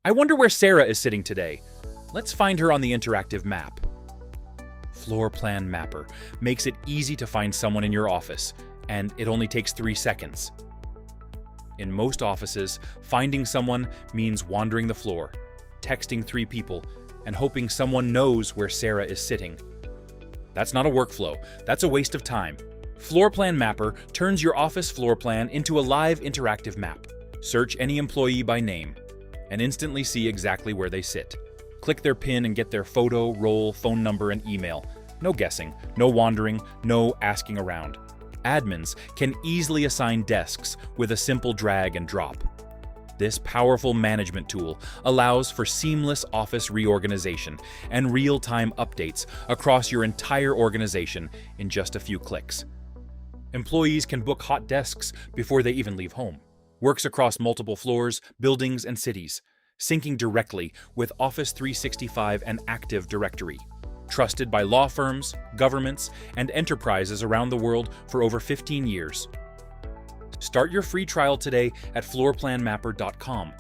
I wonder where Sarah is sitting today. Let's find her on the interactive map. Floor Plan Mapper makes it easy to find someone in your office, and it only takes 3 seconds. In most offices, finding someone means wandering the floor, texting 3 people, and hoping someone knows where Sarah is sitting. That's not a workflow, that's a waste of time. Floor Plan Mapper turns your office floor plan into a live interactive map. Search any employee by name and instantly see exactly where they sit. Click their PIN and get their photo, role, phone number, and email. No guessing, no wandering, no asking around. Admins can easily assign desks with a simple drag and drop. This powerful management tool allows for seamless office reorganization and real-time updates across your entire organization in just a few clicks. Employees can book hot desks before they even leave home. Works across multiple floors, buildings, and cities, syncing directly with Office 365 and Active Directory. Trusted by law firms, governments, and enterprises around the world for over 15 years. Start your free trial today at floorplanmapper.com